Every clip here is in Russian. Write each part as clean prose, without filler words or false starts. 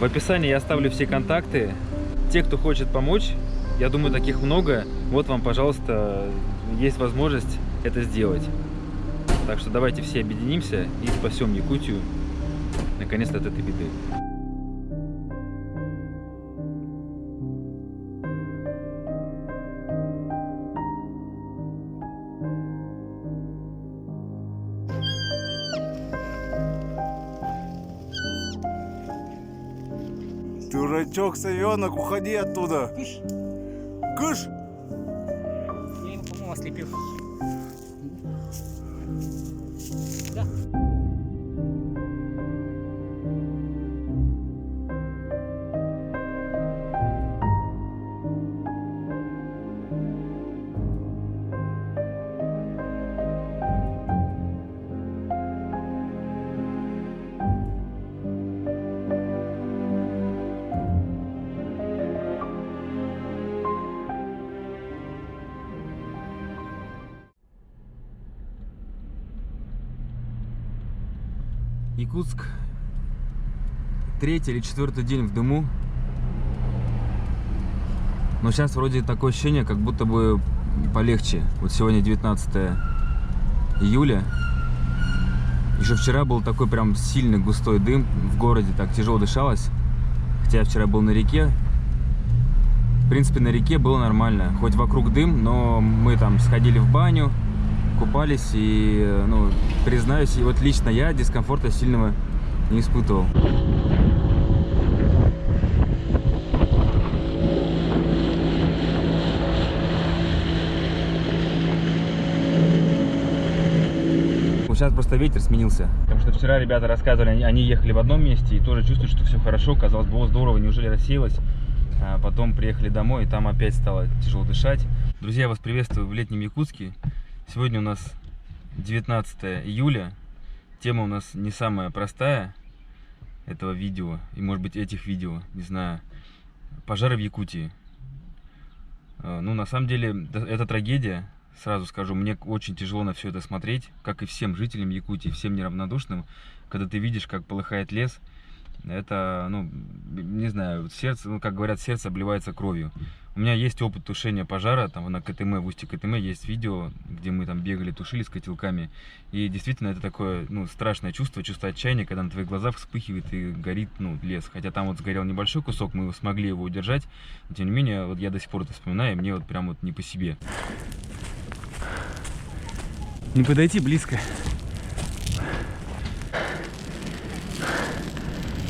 В описании я оставлю все контакты. Те, кто хочет помочь, я думаю, таких много. Вот вам, пожалуйста, есть возможность это сделать. Так что давайте все объединимся и спасем Якутию наконец-то от этой беды. Дурачок, совенок, уходи оттуда. Кыш. Кыш! Я его, по-моему, ослепил. Да. Якутск, 3-й или 4-й день в дыму. Но сейчас вроде такое ощущение, как будто бы полегче. Вот сегодня 19 июля. Еще вчера был такой прям сильный густой дым. В городе так тяжело дышалось. Хотя я вчера был на реке. В принципе, на реке было нормально. Хоть вокруг дым, но мы там сходили в баню, купались, и, ну, признаюсь, и вот лично я дискомфорта сильного не испытывал. Сейчас просто ветер сменился. Потому что вчера ребята рассказывали, они ехали в одном месте и тоже чувствуют, что все хорошо. Казалось бы, здорово, неужели рассеялось? А потом приехали домой, и там опять стало тяжело дышать. Друзья, я вас приветствую в летнем Якутске. Сегодня у нас 19 июля. Тема у нас не самая простая этого видео, и может быть этих видео, не знаю. Пожары в Якутии. Ну, на самом деле, это трагедия. Сразу скажу, мне очень тяжело на все это смотреть, как и всем жителям Якутии, всем неравнодушным. Когда ты видишь, как полыхает лес, это, ну, не знаю, сердце, ну, как говорят, сердце обливается кровью. У меня есть опыт тушения пожара, там на КТМ, в устье КТМ есть видео, где мы там бегали, тушили с котелками. И действительно, это такое, ну, страшное чувство, чувство отчаяния, когда на твоих глазах вспыхивает и горит, ну, лес. Хотя там вот сгорел небольшой кусок, мы смогли его удержать. Но, тем не менее, вот я до сих пор это вспоминаю, и мне вот прям вот не по себе. Не подойти близко.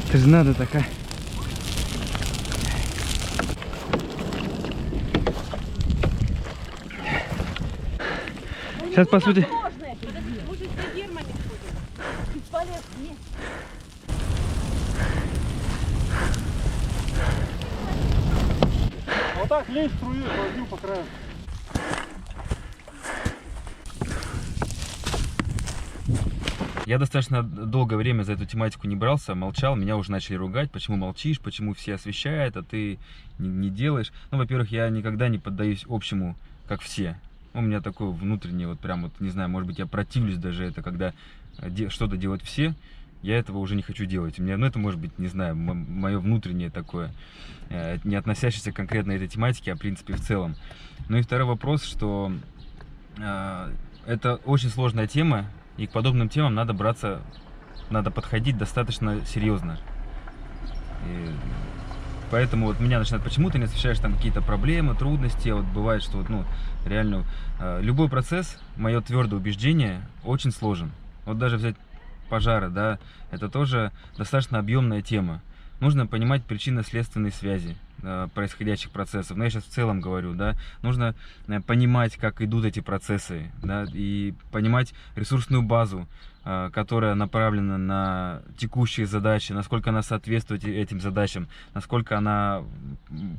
Это же надо такая. Сейчас, по сути... Вот так лезь струю, возьму по краю. Я достаточно долгое время за эту тематику не брался, молчал, меня уже начали ругать, почему молчишь, почему все освещают, а ты не делаешь. Ну, во-первых, я никогда не поддаюсь общему, как все. У меня такое внутреннее, вот прям вот, не знаю, может быть, я противлюсь даже это, когда что-то делают все, я этого уже не хочу делать. У меня, ну, это может быть, не знаю, мое внутреннее такое, не относящееся конкретно этой тематике, а в принципе в целом. Ну и второй вопрос, что это очень сложная тема, и к подобным темам надо браться, надо подходить достаточно серьезно. И поэтому вот меня начинает, почему ты не освещаешь там какие-то проблемы, трудности. Вот бывает, что вот, ну, реально любой процесс, мое твердое убеждение, очень сложен. Вот даже взять пожары, да, это тоже достаточно объемная тема. Нужно понимать причинно-следственные связи происходящих процессов. Но я сейчас в целом говорю, да, нужно понимать, как идут эти процессы, да, и понимать ресурсную базу, которая направлена на текущие задачи, насколько она соответствует этим задачам, насколько она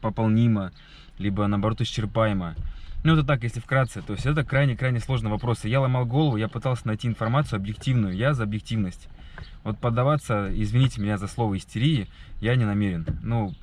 пополнима, либо наоборот исчерпаема. Ну, это так, если вкратце. То есть это крайне-крайне сложный вопрос. Я ломал голову, я пытался найти информацию объективную, я за объективность. Вот поддаваться, извините меня за слово истерии, Я не намерен. Ну,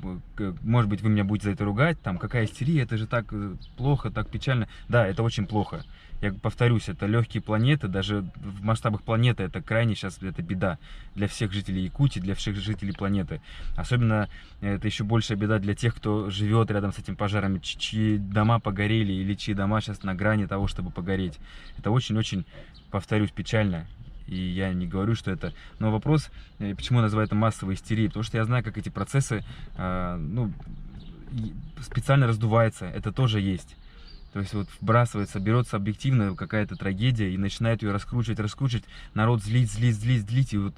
может быть, вы меня будете за это ругать, там, какая истерия, это же так плохо, так печально. Да, это очень плохо. Я повторюсь, это легкие планеты, даже в масштабах планеты это крайне сейчас, это беда для всех жителей Якутии, для всех жителей планеты. Особенно это еще большая беда для тех, кто живет рядом с этим пожаром, чьи дома погорели или чьи дома сейчас на грани того, чтобы погореть. Это очень-очень, повторюсь, печально. И я не говорю, что это... Но вопрос, почему я называю это массовой истерией, потому что я знаю, как эти процессы ну, специально раздуваются, это тоже есть. То есть вот вбрасывается, берется объективно какая-то трагедия и начинает ее раскручивать, народ злить, и вот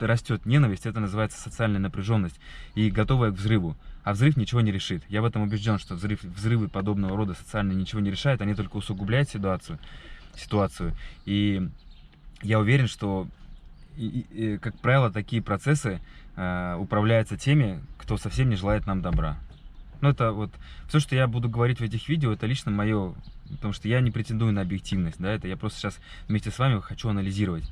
растет ненависть, это называется социальная напряженность и готовая к взрыву. А взрыв ничего не решит. Я в этом убежден, что взрывы подобного рода социально ничего не решают, они только усугубляют ситуацию. И я уверен, что, как правило, такие процессы управляются теми, кто совсем не желает нам добра. Ну, это вот все, что я буду говорить в этих видео, это лично мое, потому что я не претендую на объективность, да, это я просто сейчас вместе с вами хочу анализировать,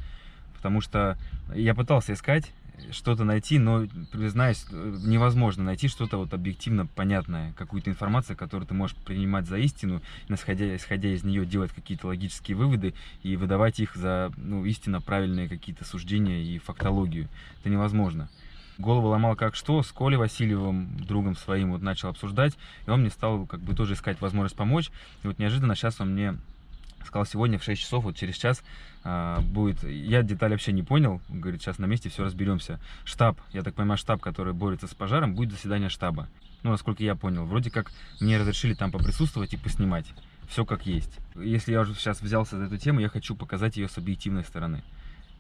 потому что я пытался искать, что-то найти, но, признаюсь, невозможно найти что-то вот объективно понятное, какую-то информацию, которую ты можешь принимать за истину, исходя из нее делать какие-то логические выводы и выдавать их за, ну, истинно правильные какие-то суждения и фактологию. Это невозможно. Голову ломал как что, с Колей Васильевым, другом своим, вот начал обсуждать, и он мне стал как бы тоже искать возможность помочь. И вот неожиданно сейчас он мне сказал, сегодня в 6 часов, вот через час будет, я детали вообще не понял, говорит, сейчас на месте все разберемся. Штаб, я так понимаю, штаб, который борется с пожаром, будет заседание штаба. Ну, насколько я понял, вроде как мне разрешили там поприсутствовать и поснимать. Все как есть. Если я уже сейчас взялся за эту тему, я хочу показать ее с объективной стороны.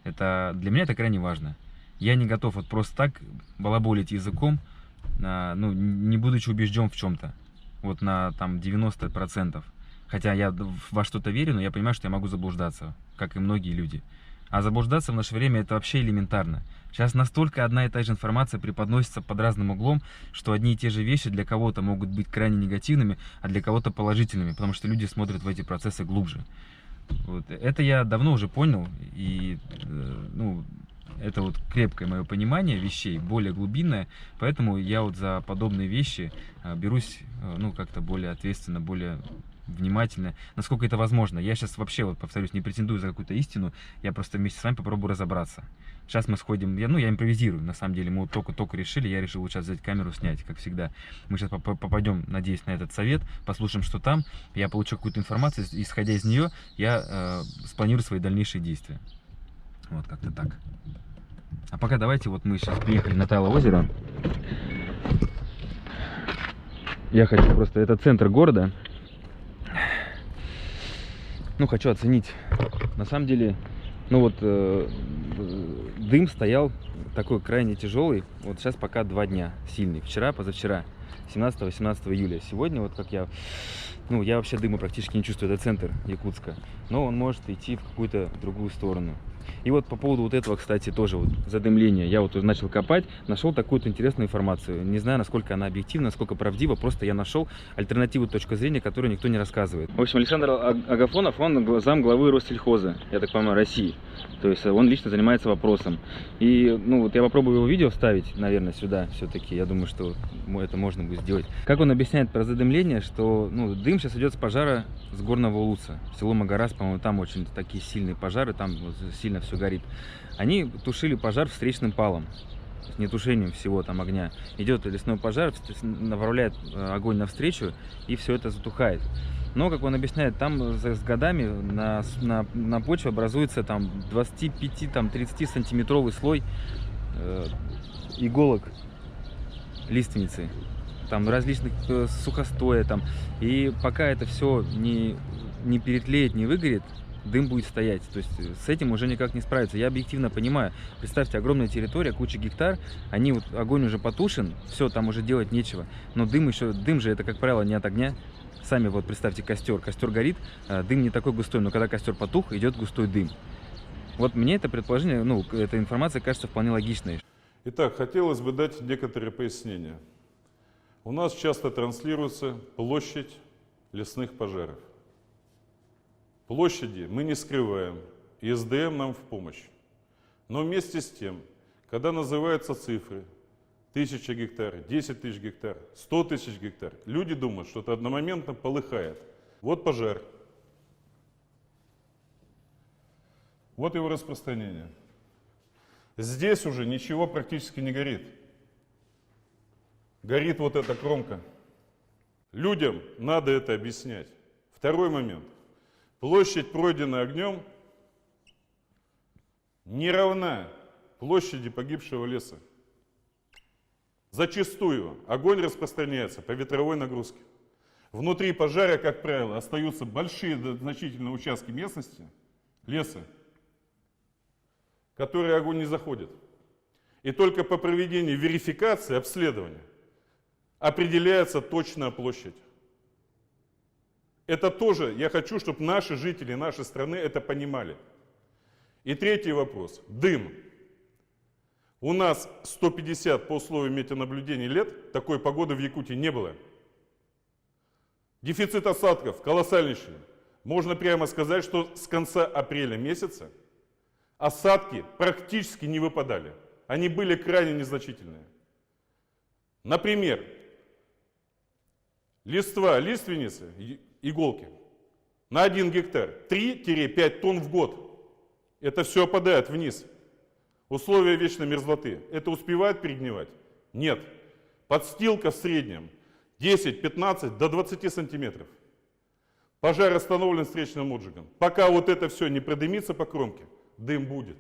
Это, для меня это крайне важно. Я не готов вот просто так балаболить языком, ну, не будучи убежден в чем-то, вот на там 90%. Хотя я во что-то верю, но я понимаю, что я могу заблуждаться, как и многие люди. А заблуждаться в наше время это вообще элементарно. Сейчас настолько одна и та же информация преподносится под разным углом, что одни и те же вещи для кого-то могут быть крайне негативными, а для кого-то положительными, потому что люди смотрят в эти процессы глубже. Вот. Это я давно уже понял, и ну, это вот крепкое мое понимание вещей, более глубинное, поэтому я вот за подобные вещи берусь, ну, как-то более ответственно, более внимательно, насколько это возможно. Я сейчас вообще, вот повторюсь, не претендую за какую-то истину, я просто вместе с вами попробую разобраться. Сейчас мы сходим, я импровизирую, на самом деле, мы вот только решили, я решил вот сейчас взять камеру, снять, как всегда. Мы сейчас попадем, надеюсь, на этот совет, послушаем, что там, я получу какую-то информацию, исходя из нее, я спланирую свои дальнейшие действия. Вот как-то так. А пока давайте, вот мы сейчас приехали на Тайло озеро. Я хочу просто, это центр города. Ну, хочу оценить. На самом деле, ну вот, дым стоял такой крайне тяжелый. Вот сейчас пока 2 дня сильный. Вчера, позавчера, 17-18 июля. Сегодня, вот как я вообще дыма практически не чувствую, это центр Якутска. Но он может идти в какую-то другую сторону. И вот по поводу вот этого, кстати, тоже вот задымления, я вот уже начал копать, нашел такую-то интересную информацию. Не знаю, насколько она объективна, насколько правдива, просто я нашел альтернативную точку зрения, которую никто не рассказывает. В общем, Александр Агафонов, он замглавы Россельхоза, я так понимаю, России. То есть он лично занимается вопросом. И, ну, вот я попробую его видео вставить, наверное, сюда все-таки. Я думаю, что это можно будет сделать. Как он объясняет про задымление, что, ну, дым сейчас идет с пожара с Горного Улуца. Село Магарас, по-моему, там очень такие сильные пожары, там вот сильно все горит. Они тушили пожар встречным палом. Не тушением всего там огня. Идет лесной пожар, направляет огонь навстречу, и все это затухает. Но, как он объясняет, там с годами на почве образуется там 25-30 сантиметровый слой иголок лиственницы, там различных сухостоя там. И пока это все не перетлеет, не выгорит, дым будет стоять. То есть с этим уже никак не справиться. Я объективно понимаю. Представьте, огромная территория, куча гектар, вот огонь уже потушен, все, там уже делать нечего. Но дым же это, как правило, не от огня. Сами вот представьте костер горит, дым не такой густой, но когда костер потух, идет густой дым. Вот мне это предположение, ну, эта информация кажется вполне логичной. Итак, хотелось бы дать некоторые пояснения. У нас часто транслируется площадь лесных пожаров. Площади мы не скрываем, и СДМ нам в помощь. Но вместе с тем, когда называются цифры 1000 гектар, 10 тысяч гектар, 100 тысяч гектар. Люди думают, что это одномоментно полыхает. Вот пожар. Вот его распространение. Здесь уже ничего практически не горит. Горит вот эта кромка. Людям надо это объяснять. Второй момент. Площадь, пройденная огнем, не равна площади погибшего леса. Зачастую огонь распространяется по ветровой нагрузке. Внутри пожара, как правило, остаются большие значительные участки местности, леса, в которые огонь не заходит. И только по проведении верификации, обследования определяется точная площадь. Это тоже, я хочу, чтобы наши жители нашей страны это понимали. И третий вопрос. Дым. У нас 150 по условиям метеонаблюдений лет такой погоды в Якутии не было. Дефицит осадков колоссальнейший. Можно прямо сказать, что с конца апреля месяца осадки практически не выпадали. Они были крайне незначительные. Например, лиственницы, иголки на 1 гектар 3-5 тонн в год. Это все опадает вниз. Условия вечной мерзлоты. Это успевает перегнивать? Нет. Подстилка в среднем 10-15 до 20 сантиметров. Пожар остановлен встречным отжигом. Пока вот это все не продымится по кромке, дым будет.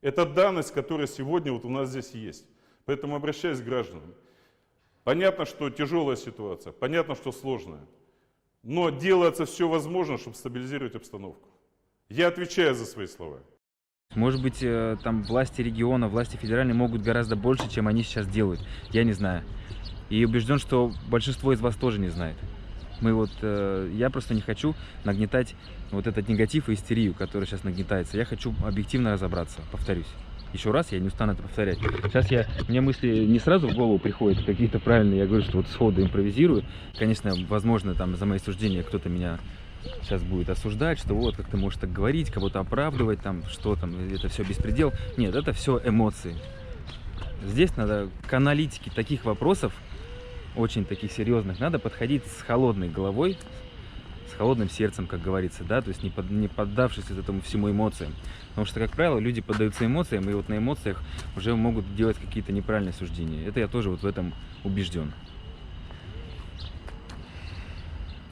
Это данность, которая сегодня вот у нас здесь есть. Поэтому обращаюсь к гражданам. Понятно, что тяжелая ситуация, понятно, что сложная. Но делается все возможное, чтобы стабилизировать обстановку. Я отвечаю за свои слова. Может быть, там власти региона, власти федеральные могут гораздо больше, чем они сейчас делают. Я не знаю. И убежден, что большинство из вас тоже не знает. Я просто не хочу нагнетать вот этот негатив и истерию, которая сейчас нагнетается. Я хочу объективно разобраться, повторюсь. Еще раз, я не устану это повторять. Сейчас мне мысли не сразу в голову приходят какие-то правильные. Я говорю, что вот сходу импровизирую. Конечно, возможно, там за мои суждения кто-то меня сейчас будет осуждать, что вот, как ты можешь так говорить, кого-то оправдывать, там, что там, это все беспредел. Нет, это все эмоции. Здесь надо к аналитике таких вопросов, очень таких серьезных, надо подходить с холодной головой, с холодным сердцем, как говорится, да, то есть не поддавшись этому всему эмоциям. Потому что, как правило, люди поддаются эмоциям, и вот на эмоциях уже могут делать какие-то неправильные суждения. Это я тоже вот в этом убежден.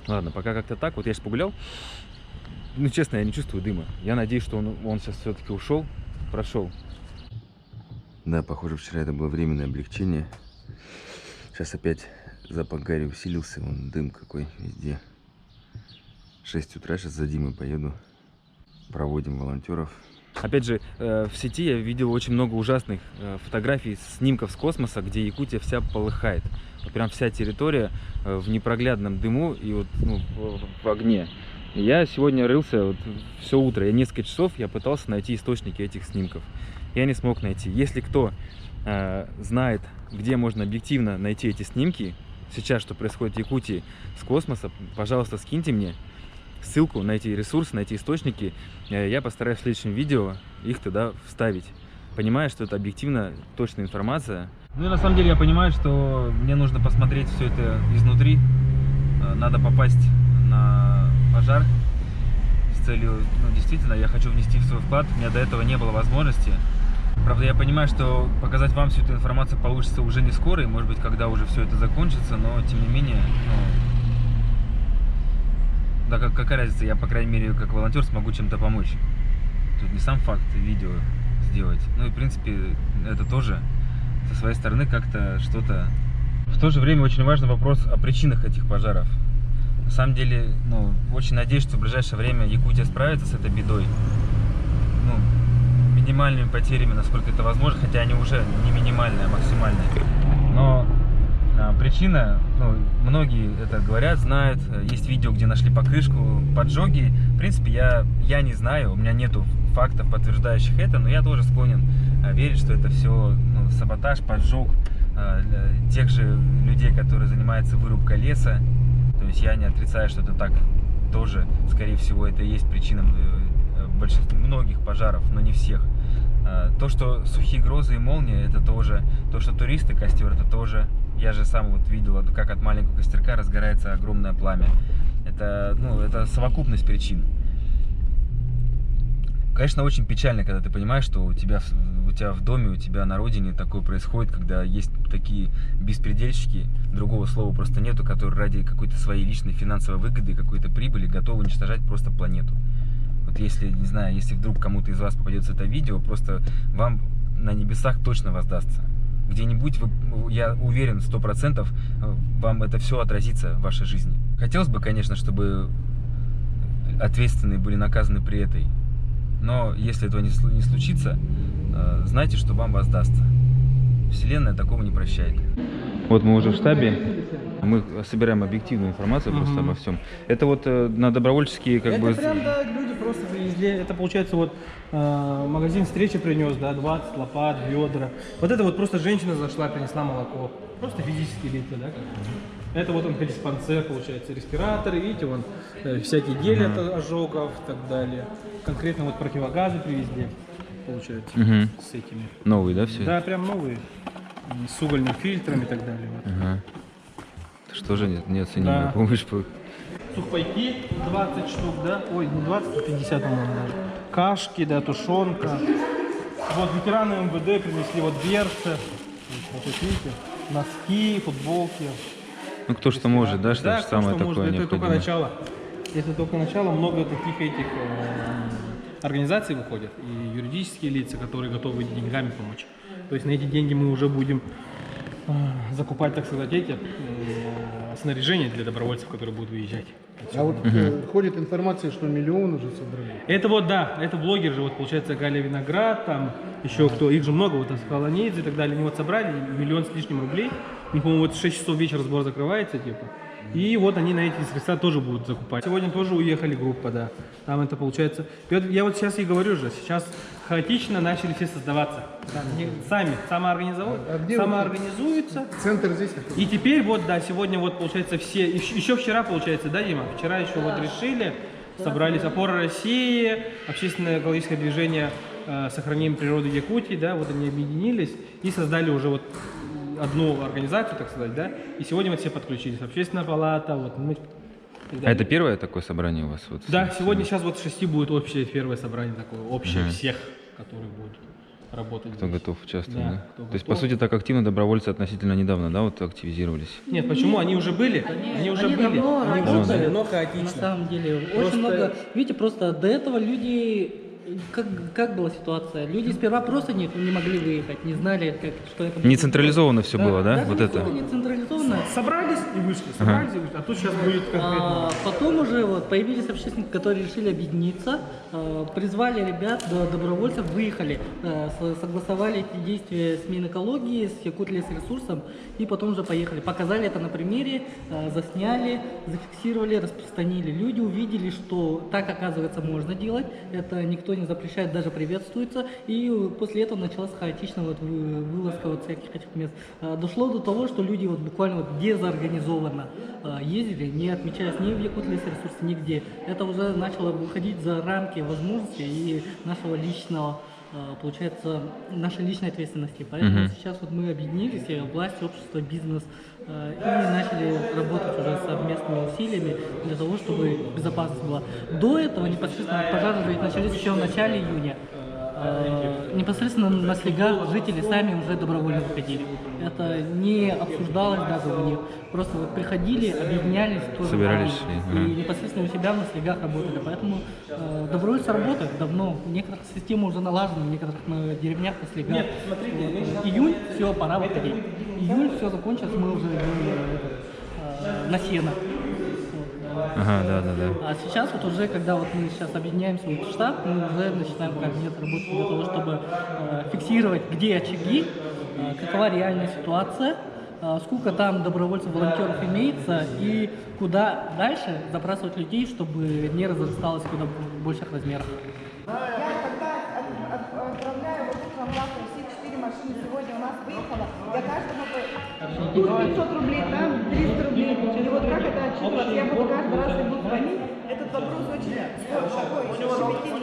Ладно, пока как-то так. Вот я сейчас погулял. Ну, честно, я не чувствую дыма. Я надеюсь, что он сейчас все-таки ушел, прошел. Да, похоже, вчера это было временное облегчение. Сейчас опять запах гари усилился. Вон дым какой везде. 6 утра, сейчас за Димой поеду. Проводим волонтеров. Опять же, в сети я видел очень много ужасных фотографий, снимков с космоса, где Якутия вся полыхает. Вот прям вся территория в непроглядном дыму и вот, в огне. И я сегодня рылся вот все утро. Я несколько часов пытался найти источники этих снимков. Я не смог найти. Если кто знает, где можно объективно найти эти снимки, сейчас, что происходит в Якутии с космоса, пожалуйста, скиньте мне ссылку на эти ресурсы, на эти источники. Я постараюсь в следующем видео их туда вставить. Понимаю, что это объективно точная информация. Ну и на самом деле я понимаю, что мне нужно посмотреть все это изнутри. Надо попасть на пожар с целью, действительно, я хочу внести в свой вклад. У меня до этого не было возможности. Правда, я понимаю, что показать вам всю эту информацию получится уже не скоро, и может быть, когда уже все это закончится, но тем не менее, да какая разница, я, по крайней мере, как волонтер смогу чем-то помочь. Тут не сам факт видео сделать. Ну и, в принципе, это тоже со своей стороны как-то что-то. В то же время очень важный вопрос о причинах этих пожаров. На самом деле, очень надеюсь, что в ближайшее время Якутия справится с этой бедой. Минимальными потерями, насколько это возможно, хотя они уже не минимальные, а максимальные. Но причина, многие это говорят, знают, есть видео, где нашли покрышку, поджоги. В принципе, я не знаю, у меня нету фактов, подтверждающих это, но я тоже склонен верить, что это все саботаж, поджог тех же людей, которые занимаются вырубкой леса. То есть я не отрицаю, что это так тоже, скорее всего, это и есть причина многих пожаров, но не всех. То, что сухие грозы и молнии, это тоже То, что туристы костер, это тоже. Я же сам вот видел, как от маленького костерка разгорается огромное пламя. Это, ну, это совокупность причин. Конечно, очень печально, когда ты понимаешь, что у тебя в доме, у тебя на родине такое происходит, когда есть такие беспредельщики, другого слова просто нету, которые ради какой-то своей личной финансовой выгоды, какой-то прибыли готовы уничтожать просто планету. Вот если, не знаю, если вдруг кому-то из вас попадется это видео, просто вам на небесах точно воздастся. Где-нибудь, я уверен, 100% вам это все отразится в вашей жизни. Хотелось бы, конечно, чтобы ответственные были наказаны при этой. Но если этого не случится, знайте, что вам воздастся. Вселенная такого не прощает. Вот мы уже в штабе. Мы собираем объективную информацию просто обо всем. Это вот на добровольческие как бы... Это прям, да, люди просто привезли. Это получается вот магазин встречи принес, да, 20 лопат, ведра. Вот это вот просто женщина зашла, принесла молоко. Просто физические лица, да, как бы. Это вот он диспансер, получается, респираторы, видите, вон всякие гели от ожогов и так далее. Конкретно вот противогазы привезли, получается, с этими. Новые, да, все? Да, прям новые, с угольным фильтром и так далее. Вот. Что же неоценимая помощь? Сухпайки 20 штук, да? Ой, не 20, а 50, по-моему, даже. Кашки, да, тушенка. Вот ветераны МВД принесли вот берцы. Вот видите, носки, футболки. Ну кто что может, да, что самое такое может. Это только необходимое. начало. Это только начало. Много таких этих организаций выходят. И юридические лица, которые готовы деньгами помочь. То есть на эти деньги мы уже будем закупать, так сказать, эти снаряжение для добровольцев, которые будут выезжать. А вот ходит информация, что миллион уже собрали. Это вот, да, это блогер же, вот получается Галя Виноград, там еще кто, их же много, вот Скалонидзе и так далее, они вот собрали 1 миллион с лишним рублей, у них, по-моему, вот в 6 часов вечера сбор закрывается, типа, и вот они на эти средства тоже будут закупать. Сегодня тоже уехали группа, да, там это получается, я вот сейчас и говорю же, сейчас хаотично начали все создаваться, сами, самоорганизуются. Центр здесь? И теперь вот, да, сегодня вот, получается, все, еще вчера, получается, да, Дима? Вчера еще вот решили, собрались «Опора России», общественное экологическое движение «Сохраним природу Якутии», да, вот они объединились и создали уже вот одну организацию, так сказать, да, и сегодня вот все подключились, общественная палата, вот мы. А это первое такое собрание у вас? Вот, да, сегодня сейчас вот в 6 будет общее первое собрание такое, общее всех, которые будут работать. Кто здесь. готов участвовать, Да, да? кто То есть, готов. по сути, так активно добровольцы относительно недавно, да, вот активизировались? Нет, почему? Они уже были, они уже были, давно, они раньше уже были, были. но хаотично. На самом деле, Просто- очень много. Видите, просто до этого люди. Как была ситуация? Люди сперва просто не могли выехать, не знали, что это будет. Не централизованно все было, да? Вот это? Не централизованно. Собрались и вышли, собрались и вышли, а тут сейчас будет конкретно. Потом уже вот появились общественники, которые решили объединиться, призвали ребят, добровольцев, выехали, согласовали эти действия с Минэкологией, с Якутлесресурсом и потом уже поехали. Показали это на примере, засняли, зафиксировали, распространили. Люди увидели, что так, оказывается, можно делать, это никто не запрещает, даже приветствуется. И после этого началась хаотичная вот вылазка вот всяких этих мест. Дошло до того, что люди вот буквально вот дезорганизованно ездили, не отмечаясь ни в Якутлесресурсе, нигде. Это уже начало выходить за рамки возможностей и нашего личного, получается, нашей личной ответственности. Поэтому сейчас вот мы объединились, и власть, общество, бизнес, и начали работать уже совместными усилиями для того, чтобы безопасность была. До этого непосредственно пожары ведь начались еще в начале июня. Непосредственно на слегах жители сами уже добровольно выходили. Это не обсуждалось даже у них. Просто вот приходили, объединялись, тоже Собирались, и непосредственно у себя на слегах работали. Поэтому добровольцы работают давно. В некоторых системы уже налажены, в некоторых на деревнях на слегах. Нет, смотрите, Июнь, все, пора выходить. Июль, все закончилось, мы уже на сено. Ага, да. А сейчас вот уже, когда вот мы сейчас объединяемся в штаб, мы уже начинаем кабинет работать для того, чтобы фиксировать, где очаги, какова реальная ситуация, сколько там добровольцев, волонтеров имеется и куда дальше забрасывать людей, чтобы не разрасталось куда в больших размерах. Я когда отправляю вот утром завтра все 4 машины сегодня у нас выехало, я каждому тут 500 рублей, там 300 рублей. И вот как это отчитываться? Я буду каждый раз ему звонить. Этот вопрос очень такой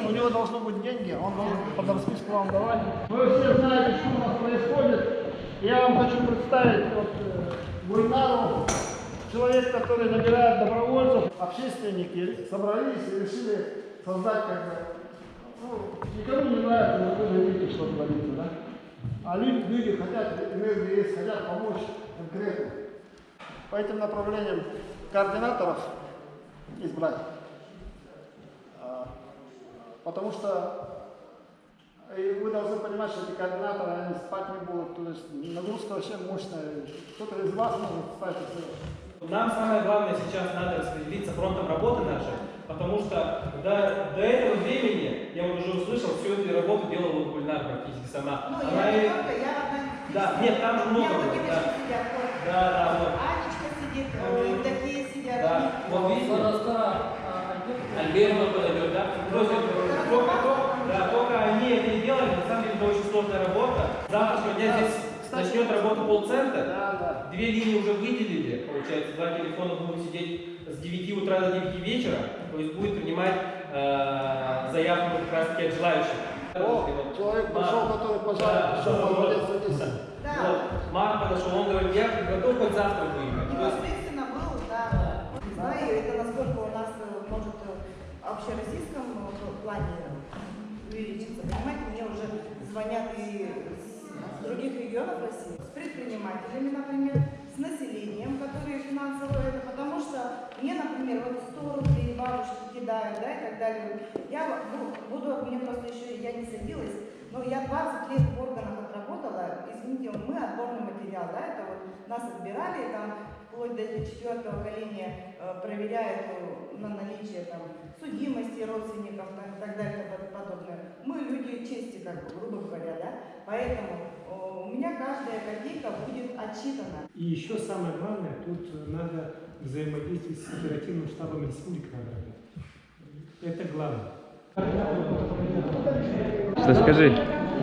У него должны быть деньги, он должен по расписку вам давать. Вы все знаете, что у нас происходит. Я вам хочу представить вот, Гульнару, человек, который набирает добровольцев. Общественники собрались и решили создать как бы, ну, никому не нравится, но вы же видите, что творится, да? А люди хотят, энергия есть, хотят помочь конкретно. По этим направлениям координаторов избрать. Потому что и вы должны понимать, что эти координаторы, они спать не будут, то есть нагрузка вообще мощная. Кто-то из вас может спать и сделать. Нам самое главное сейчас надо распределиться фронтом работы нашей, потому что до этого времени, я вот уже услышал, всю эту работу делала вот Гульнар практически сама. Ну, Она я и- не только, я одна не Да, нет, там же много было, да. сидят, вот. Да, вот. Анечка сидит, такие сидят. Да, вот видите? Альберт подойдет, да? Только они это не делали, на самом деле это очень сложная работа. С завтрашнего дня здесь начнет работу колл-центр. Две линии уже выделили, получается, два телефона будут сидеть с 9 утра до 9 вечера, то есть будет принимать заявку как раз таки от желающих. Человек пришел, который пожалуйста, все, молодец, садись. Да. Вот, Марк подошел, он говорит, я готов хоть завтра выехать. То есть, Непосредственно был, да. Не знаю, это насколько у нас может в общероссийском плане увеличиться. Понимаете, мне уже звонят и с других регионов России, с предпринимателями, например, с населением, которые финансово это, потому что мне, например, вот 100 рублей бабушки кидают, да, и так далее. Я буду, мне просто еще, я не садилась, но я 20 лет в органах отработала, извините, мы отборный материал, да, это вот нас отбирали, там, вплоть до 4-го поколения проверяют на наличие там судимости родственников и так далее и подобное. Мы люди чести, как бы, грубо говоря, да, поэтому у меня каждая копейка будет отчитана. И еще самое главное, тут надо взаимодействовать с оперативным штабом республики. Это главное. Что скажи,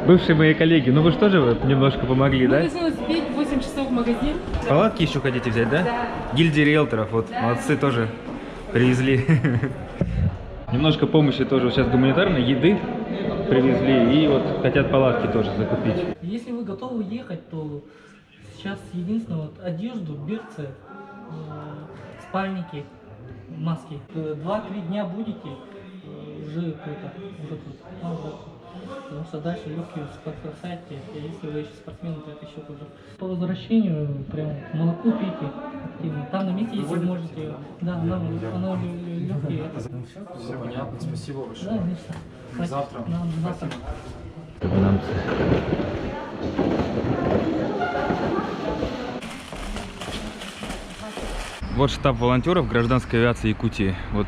бывшие мои коллеги, ну вы же тоже немножко помогли, да? Мы должны успеть в 8 часов в магазин. Палатки еще хотите взять, да? Да. Гильдия риэлторов, вот, Да. молодцы, тоже привезли. Немножко помощи тоже, сейчас гуманитарной еды привезли, и вот хотят палатки тоже закупить. Если вы готовы ехать, то сейчас единственное, вот, одежду, берцы, спальники, маски. 2-3 дня будете, уже какой-то вот этот вот, потому что дальше легкие спортсайты, если вы еще спортсмен, то это еще хуже. По возвращению прям молоко пейте активно. Там на месте, если вы можете, да, оно легкие. Все понятно, спасибо большое. Да, конечно. Завтра. Завтра. Вот штаб волонтеров гражданской авиации Якутии. Вот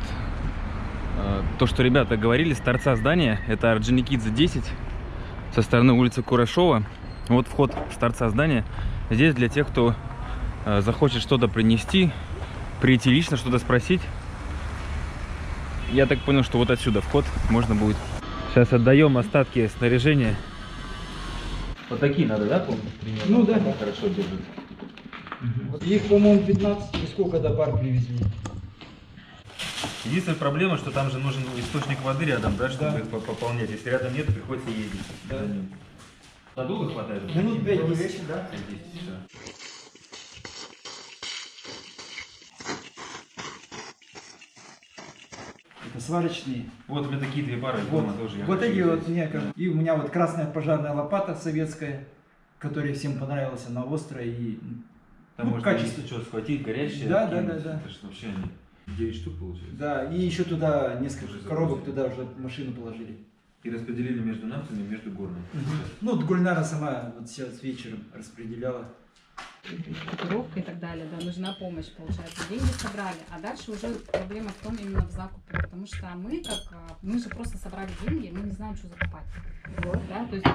то, что ребята говорили, с торца здания, это Орджоникидзе 10, со стороны улицы Курашова. Вот вход с торца здания. Здесь для тех, кто захочет что-то принести, прийти лично, что-то спросить. Я так понял, что вот отсюда вход можно будет. Сейчас отдаем остатки снаряжения. Вот такие надо, да, помню? Ну да. Хорошо держит. Их, по-моему, 15 или сколько-то пар привезли. Единственная проблема, что там же нужен источник воды рядом, да, чтобы их пополнять. Если рядом нет, приходится ездить за ним. Надолго хватает? Минут 5-10, да? 5-10, да. Это сварочные. Вот у меня такие две пары Вот, дома тоже. я вот хочу эти взять. вот, и у меня вот красная пожарная лопата советская, которая всем понравилась, она острая и Там можно качество. если что, схватить горящее. Да, кинуть. да, да. Это же вообще они 9 штук получается. Да, и еще туда несколько Уже коробок загрузили. туда уже машину положили. И распределили между нациями и между горными. Ну, вот Гульнара сама вот сейчас вечером распределяла. Экипировка и так далее, да, нужна помощь, получается. Деньги собрали, а дальше уже проблема в том именно в закупе, потому что мы же просто собрали деньги, мы не знаем, что закупать. Да, то есть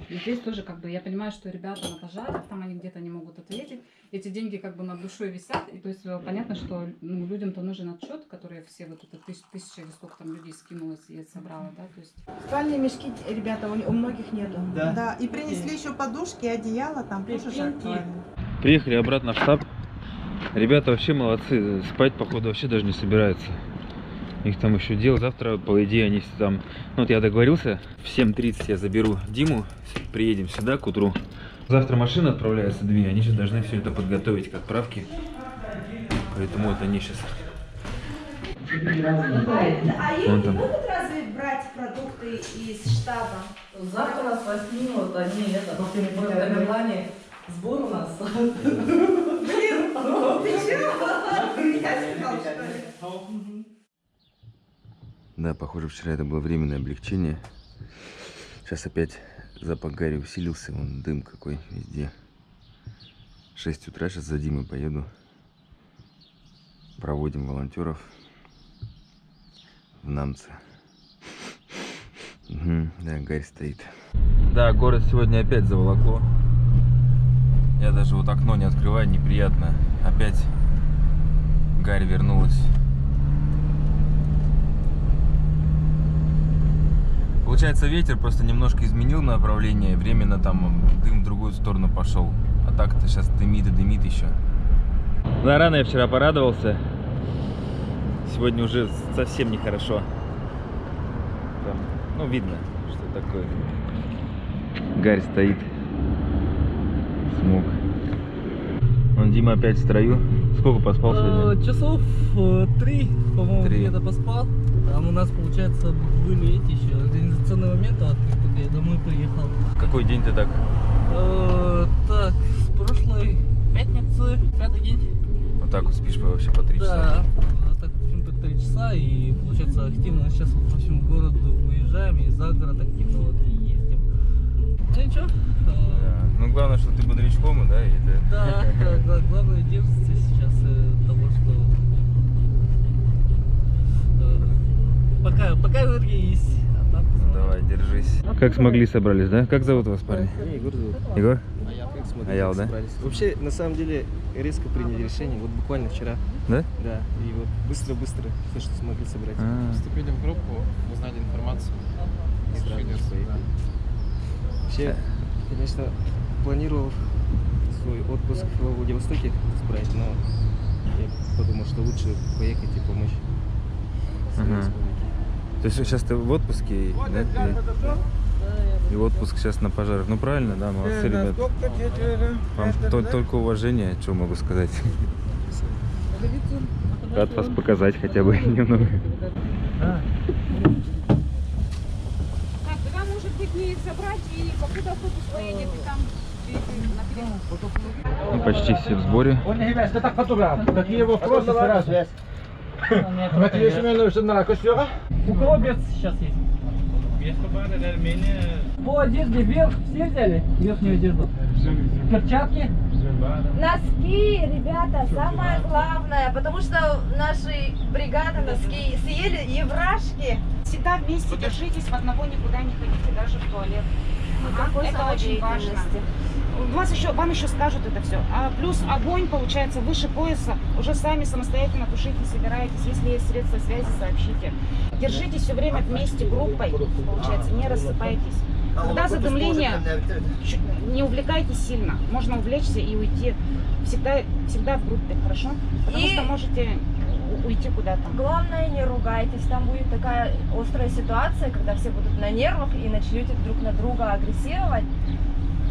и здесь тоже как бы я понимаю, что ребята на пожарах, там они где-то не могут ответить, эти деньги как бы над душой висят, и то есть понятно, что людям-то нужен отчет, который все вот это тысяча или сколько там людей скинулось и собрала, да, то есть. Спальные мешки, ребята, у многих нету. Да. Да, и принесли еще подушки, одеяло, там тоже же актуально. Приехали обратно в штаб. Ребята вообще молодцы. Спать, походу, вообще даже не собираются. У них там еще дел. Завтра, по идее, они там... Ну, вот я договорился. В 7:30 я заберу Диму. Приедем сюда к утру. Завтра машины отправляются 2, они же должны все это подготовить к отправке. Поэтому вот они сейчас... А Вон они там. будут разве брать продукты из штаба? Завтра с 8 вот они в Тамерлане сбор у нас. Блин, ты чего? Я сказал, что ли? Да, похоже, вчера это было временное облегчение. Сейчас опять запах гари усилился, вон дым какой везде. 6 утра, сейчас за Димой поеду. Проводим волонтеров в Намце. Угу, да, гарь стоит. Да, город сегодня опять заволокло. Я даже вот окно не открываю, неприятно. Опять гарь вернулась. Получается, ветер просто немножко изменил направление, временно там дым в другую сторону пошел. А так-то сейчас дымит и дымит еще. Да, рано я вчера порадовался. Сегодня уже совсем нехорошо. Там, ну, видно, что такое. Гарь стоит. Смог. Вон Дима опять в строю. Сколько поспал сегодня? Часов 3, по-моему, 3. где-то поспал. Там у нас, получается, были эти еще организационные моменты, вот как я домой приехал. Какой день ты так? Так, с прошлой пятницы, 5-й день. Вот так вот спишь вообще по 3 часа? Да, так, в общем-то, 3 часа, и, получается, активно сейчас вот по всему городу выезжаем, и за город активно вот и ездим. Ну ничего. Да. Ну, главное, что ты бодрячком, да? И это... Да, главное держится сейчас того, что пока энергия есть. А там Давай, держись. Как смогли собрались, да? Как зовут вас, парни? Егор зовут. Егор? Аял, да? Вообще, на самом деле, резко приняли решение, вот буквально вчера. Да? Да, и вот быстро-быстро все, что смогли собрать. Вступили в группу, узнали информацию. И сразу же поехали. Вообще, конечно, планировал свой отпуск во Владивостоке справить, но я подумал, что лучше поехать и помочь своей республике. То есть сейчас ты в отпуске, да? И отпуск сейчас на пожарах. Ну правильно, да, молодцы, ребят. Вам только уважение, что могу сказать. Рад вас показать хотя бы немного. Так, тогда может быть не собрать и покуда автобус поедет, и там Ну, почти все в сборе. Какие вопросы сразу? Матвей Семенович, на костюра? У кого без сейчас есть? По одежде вверх все взяли? Верхнюю одежду? Перчатки? Носки, ребята, самое главное, потому что наши бригады носки съели еврашки. Всегда вместе держитесь, в одного никуда не ходите, даже в туалет. Это очень важно. Вам еще скажут это все. А плюс огонь, получается, выше пояса. Уже сами самостоятельно тушить не собираетесь. Если есть средства связи, сообщите. Держитесь все время вместе группой, получается, не рассыпайтесь. Когда задымление, не увлекайтесь сильно. Можно увлечься и уйти. Всегда в группе, хорошо? Потому что можете уйти куда-то. Главное, не ругайтесь. Там будет такая острая ситуация, когда все будут на нервах и начнете друг на друга агрессировать.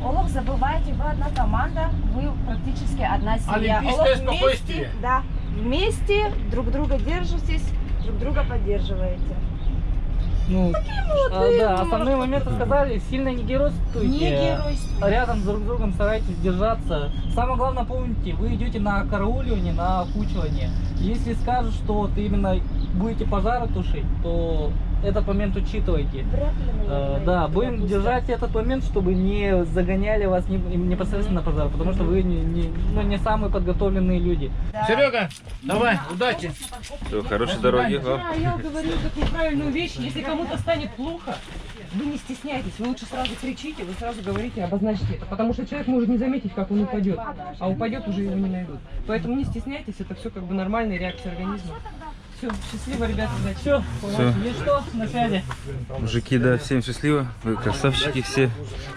Олух, забывайте, вы одна команда, вы практически одна семья. Олимпийское Олух, спокойствие. да, вместе друг друга держитесь, друг друга поддерживаете. Ну, молодые, да, ну, основные моменты сказали, сильно не геройствуйте. Не геройствуйте. Рядом друг с другом старайтесь держаться. Самое главное, помните, вы идете на карауливание, на окучивание. Если скажут, что вот именно будете пожары тушить, то этот момент учитывайте. Да, будем держать этот момент, чтобы не загоняли вас непосредственно на пожар, потому что вы не самые подготовленные люди. Да. Серега, давай, удачи. Все, хорошей дороги вам. Я говорю такую правильную вещь, если кому-то станет плохо, вы не стесняйтесь, вы лучше сразу кричите, вы сразу говорите, обозначьте это, потому что человек может не заметить, как он упадет, а упадет уже его не найдут. Поэтому не стесняйтесь, это все как бы нормальная реакция организма. Все, счастливо, ребята, Все, Всё. если что, на связи. Мужики, да, всем счастливо. Вы красавчики все.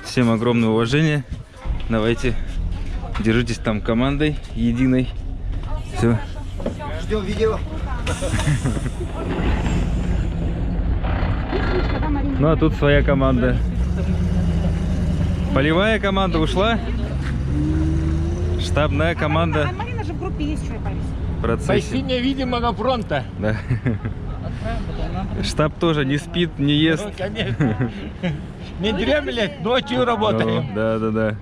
Всем огромное уважение. Давайте, держитесь там командой единой. Все. Ждем видео. Ну а тут своя команда. Полевая команда ушла. Штабная команда А Марина же в группе есть, что я боюсь. в процессе. невидимого фронта. Да. Штаб тоже не спит, не ест. Конечно. Не дремлет, ночью работаем. Да, да, да.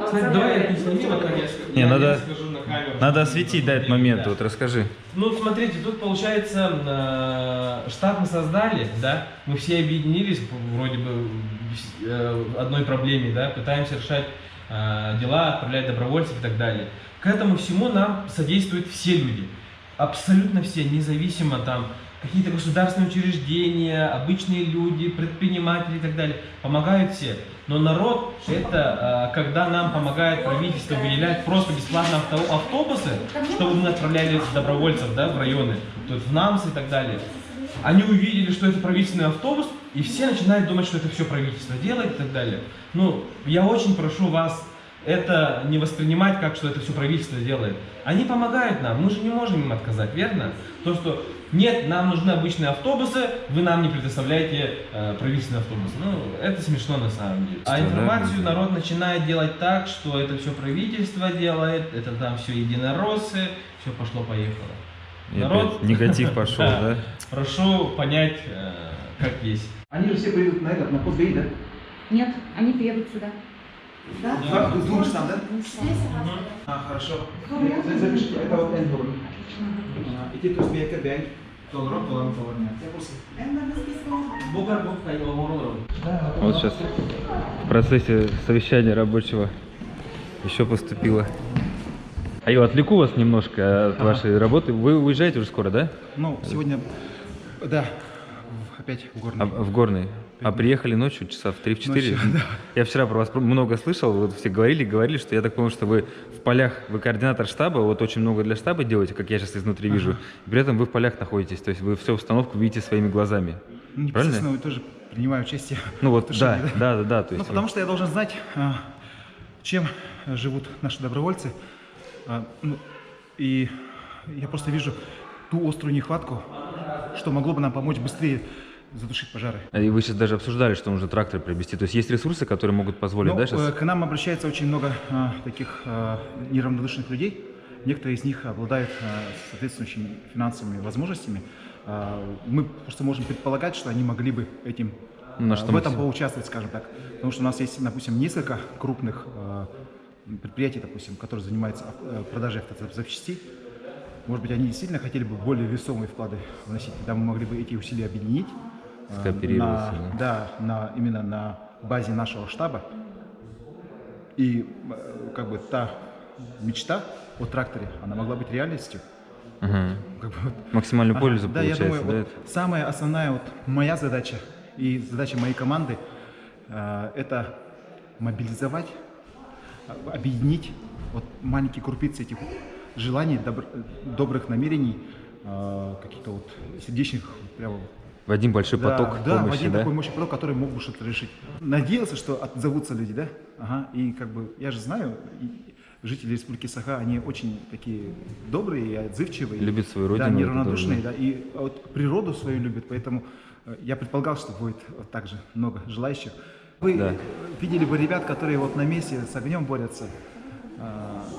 Кстати, давай я сними вот наконец. Не, Я надо- скажу на камеру. Надо осветить, да, этот момент. Вот расскажи. Ну, смотрите, тут получается, штаб мы создали, да, мы все объединились вроде бы в одной проблеме, да, пытаемся решать дела, отправлять добровольцев и так далее. К этому всему нам содействуют все люди, абсолютно все, независимо там, какие-то государственные учреждения, обычные люди, предприниматели и так далее, помогают все. Но народ, это когда нам помогает правительство выделять просто бесплатно автобусы, чтобы мы отправляли добровольцев, да, в районы, то есть в НАМС и так далее. Они увидели, что это правительственный автобус, и все начинают думать, что это все правительство делает и так далее. Ну, я очень прошу вас это не воспринимать как, что это все правительство делает. Они помогают нам, мы же не можем им отказать, верно? То, что нет, нам нужны обычные автобусы, вы нам не предоставляете правительственный автобус. Ну, это смешно на самом деле. А информацию народ начинает делать так, что это все правительство делает, это там все единороссы, все пошло-поехало. И Народ, опять негатив пошел, да? прошу понять, как есть. Они же все придут на этот, на пост ГАИ, да? Нет, они приедут сюда. Да? С двух часам, да? Хорошо. Запишите, это вот Эндор. И те, кто смеет кабель, долларов, нет. Я просто... Вот сейчас в процессе совещания рабочего еще поступило. А я отвлеку вас немножко от вашей работы. Вы уезжаете уже скоро, да? Ну, сегодня, да, опять в Горный. В Горный. А приехали ночью, часа в 3-4? Ночью, да. Я вчера про вас много слышал, вот все говорили, что я так понял, что вы в полях, вы координатор штаба, вот очень много для штаба делаете, как я сейчас изнутри вижу, и при этом вы в полях находитесь, то есть вы всю установку видите своими глазами. Непосредственно вы тоже принимаю участие. Ну вот, в тушении, да. То есть, ну, потому что я должен знать, чем живут наши добровольцы. Ну, и я просто вижу ту острую нехватку, что могло бы нам помочь быстрее задушить пожары. И вы сейчас даже обсуждали, что нужно трактор приобрести. То есть есть ресурсы, которые могут позволить, да, сейчас? К нам обращается очень много таких неравнодушных людей. Некоторые из них обладают соответствующими финансовыми возможностями. Мы просто можем предполагать, что они могли бы этим, в этом поучаствовать, скажем так. Потому что у нас есть, допустим, несколько крупных предприятий, допустим, которые занимаются продажей автозапчастей. Может быть, они действительно хотели бы более весомые вклады вносить. Тогда мы могли бы эти усилия объединить. Именно на базе нашего штаба. И как бы та мечта о тракторе, она могла быть реальностью. Как бы, максимальную пользу получается. Да, я думаю, самая основная моя задача и задача моей команды это мобилизовать, объединить маленькие крупицы этих желаний, добрых намерений, каких-то сердечных прямо. В один большой поток помощи, в один такой мощный поток, который мог бы что-то решить. Надеялся, что отзовутся люди, да? И как бы, я же знаю, жители Республики Саха, они очень такие добрые и отзывчивые. Любят свою родину. Да, неравнодушные, да, и природу свою любят, поэтому я предполагал, что будет так же много желающих. Вы видели бы ребят, которые на месте с огнем борются.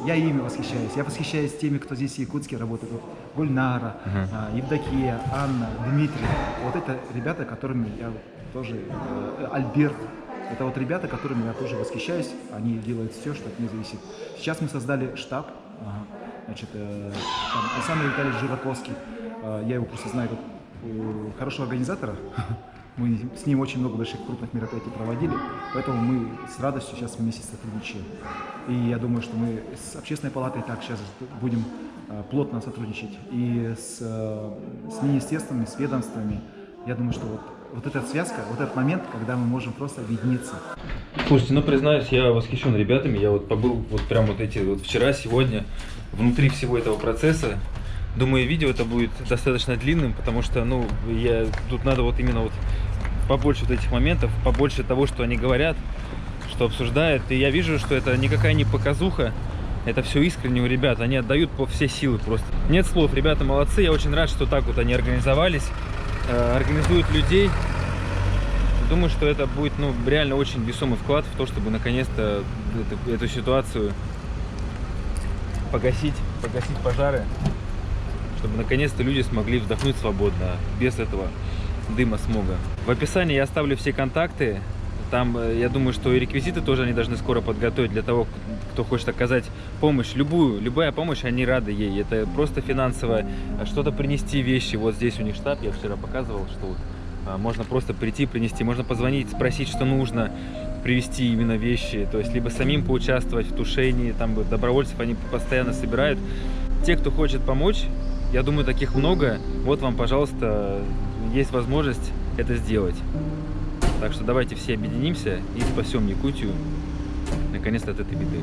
Я ими восхищаюсь. Я восхищаюсь теми, кто здесь в Якутске работает. Гульнара, Евдокия, Анна, Дмитрий. Вот это ребята, которыми я тоже... Альберт. Это ребята, которыми я тоже восхищаюсь. Они делают все, что от них зависит. Сейчас мы создали штаб. Значит, там Александр Витальевич Жураковский. Я его просто знаю как хорошего организатора. Мы с ним очень много больших крупных мероприятий проводили, поэтому мы с радостью сейчас вместе сотрудничаем. И я думаю, что мы с Общественной палатой так сейчас будем плотно сотрудничать. И с министерствами, с ведомствами. Я думаю, что вот эта связка, вот этот момент, когда мы можем просто объединиться. Слушайте, признаюсь, я восхищен ребятами. Я побыл прям вчера, сегодня, внутри всего этого процесса. Думаю, видео это будет достаточно длинным, потому что, тут надо именно побольше этих моментов, побольше того, что они говорят, что обсуждают. И я вижу, что это никакая не показуха, это все искренне у ребят, они отдают по все силы просто. Нет слов, ребята молодцы, я очень рад, что так они организовались, организуют людей Думаю, что это будет, ну, реально очень весомый вклад в то, чтобы наконец-то эту ситуацию погасить пожары, чтобы наконец-то люди смогли вздохнуть свободно, без этого дыма, смога. В описании я оставлю все контакты. Там, я думаю, что и реквизиты тоже они должны скоро подготовить для того, кто хочет оказать помощь. Любая помощь, они рады ей. Это просто финансово, что-то принести, вещи. Вот здесь у них штаб, я вчера показывал, что вот, можно просто прийти, принести, можно позвонить, спросить, что нужно, привезти именно вещи, то есть либо самим поучаствовать в тушении, там добровольцев они постоянно собирают. Те, кто хочет помочь, я думаю, таких много, вот вам, пожалуйста, есть возможность это сделать. Так что давайте все объединимся и спасем Якутию наконец-то от этой беды.